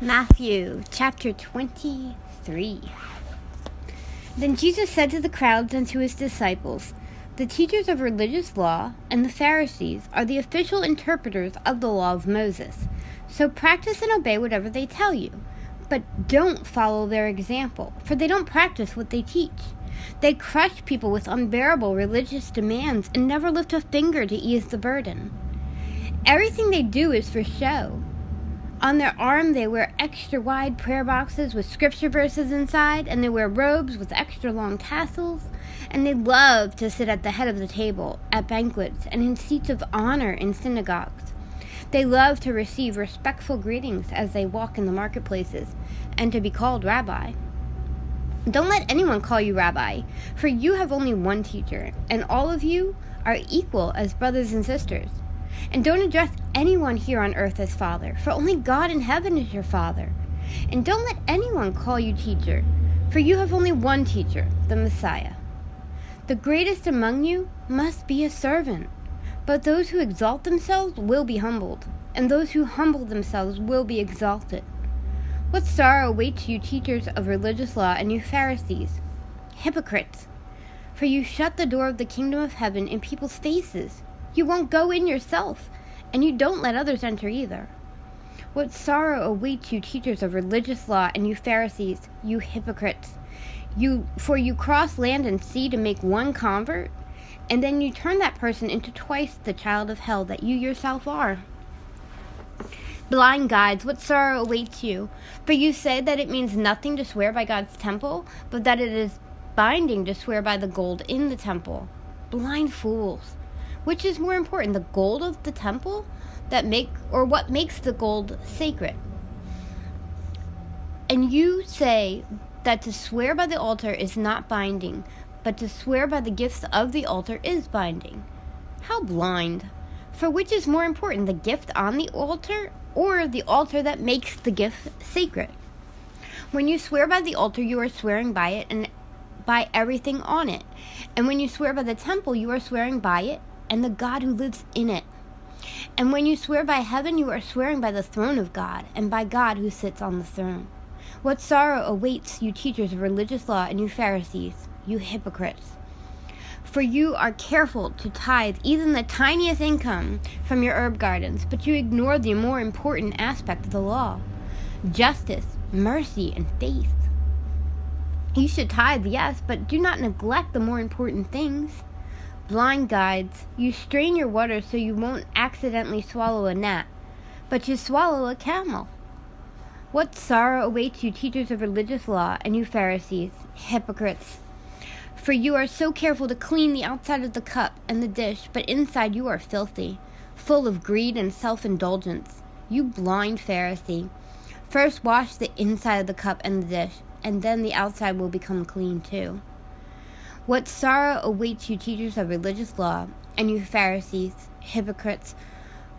Matthew chapter 23. Then Jesus said to the crowds and to his disciples, "The teachers of religious law and the Pharisees are the official interpreters of the law of Moses. So practice and obey whatever they tell you. But don't follow their example, for they don't practice what they teach. They crush people with unbearable religious demands and never lift a finger to ease the burden. Everything they do is for show. On their arm they wear extra wide prayer boxes with scripture verses inside, and they wear robes with extra long tassels, and they love to sit at the head of the table at banquets and in seats of honor in synagogues. They love to receive respectful greetings as they walk in the marketplaces, and to be called rabbi. Don't let anyone call you rabbi, for you have only one teacher, and all of you are equal as brothers and sisters. And don't address anyone here on earth as Father, for only God in heaven is your Father. And don't let anyone call you teacher, for you have only one teacher, the Messiah. The greatest among you must be a servant, but those who exalt themselves will be humbled, and those who humble themselves will be exalted. What sorrow awaits you, teachers of religious law, and you Pharisees, hypocrites! For you shut the door of the kingdom of heaven in people's faces. You won't go in yourself, and you don't let others enter either. What sorrow awaits you, teachers of religious law, and you Pharisees, you hypocrites! For you cross land and sea to make one convert, and then you turn that person into twice the child of hell that you yourself are. Blind guides, what sorrow awaits you! For you say that it means nothing to swear by God's temple, but that it is binding to swear by the gold in the temple. Blind fools! Which is more important, the gold of the temple what makes the gold sacred? And you say that to swear by the altar is not binding, but to swear by the gifts of the altar is binding. How blind! For which is more important, the gift on the altar or the altar that makes the gift sacred? When you swear by the altar, you are swearing by it and by everything on it. And when you swear by the temple, you are swearing by it and the God who lives in it. And when you swear by heaven, you are swearing by the throne of God and by God who sits on the throne. What sorrow awaits you, teachers of religious law, and you Pharisees, you hypocrites! For you are careful to tithe even the tiniest income from your herb gardens, but you ignore the more important aspect of the law: justice, mercy, and faith. You should tithe, yes, but do not neglect the more important things. Blind guides, you strain your water so you won't accidentally swallow a gnat, but you swallow a camel. What sorrow awaits you, teachers of religious law, and you Pharisees, hypocrites! For you are so careful to clean the outside of the cup and the dish, but inside you are filthy, full of greed and self-indulgence. You blind Pharisee! First wash the inside of the cup and the dish, and then the outside will become clean too. What sorrow awaits you, teachers of religious law, and you Pharisees, hypocrites!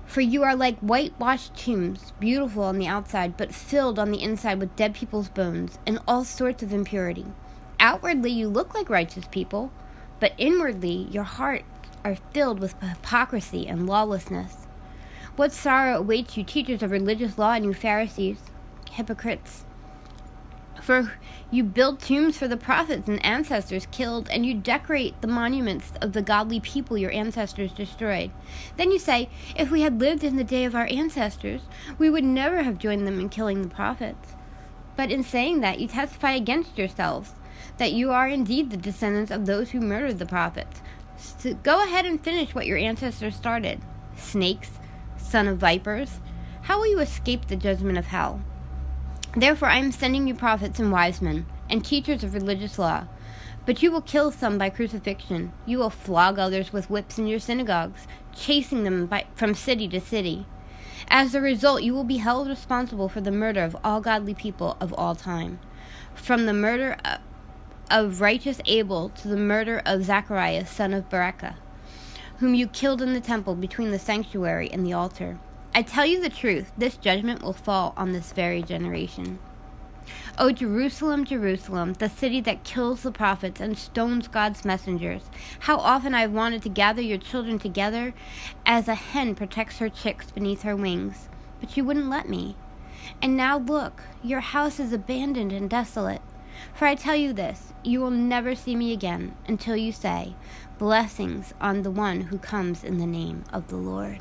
For you are like whitewashed tombs, beautiful on the outside, but filled on the inside with dead people's bones and all sorts of impurity. Outwardly you look like righteous people, but inwardly your hearts are filled with hypocrisy and lawlessness. What sorrow awaits you, teachers of religious law, and you Pharisees, hypocrites! For you build tombs for the prophets and ancestors killed, and you decorate the monuments of the godly people your ancestors destroyed. Then you say, if we had lived in the day of our ancestors, we would never have joined them in killing the prophets. But in saying that, you testify against yourselves, that you are indeed the descendants of those who murdered the prophets. So go ahead and finish what your ancestors started. Snakes, son of vipers, how will you escape the judgment of hell? Therefore I am sending you prophets and wise men, and teachers of religious law. But you will kill some by crucifixion. You will flog others with whips in your synagogues, chasing them from city to city. As a result, you will be held responsible for the murder of all godly people of all time. From the murder of righteous Abel to the murder of Zacharias, son of Berechiah, whom you killed in the temple between the sanctuary and the altar. I tell you the truth, this judgment will fall on this very generation. O Jerusalem, Jerusalem, the city that kills the prophets and stones God's messengers, how often I have wanted to gather your children together as a hen protects her chicks beneath her wings, but you wouldn't let me. And now look, your house is abandoned and desolate. For I tell you this, you will never see me again until you say, 'Blessings on the one who comes in the name of the Lord.'"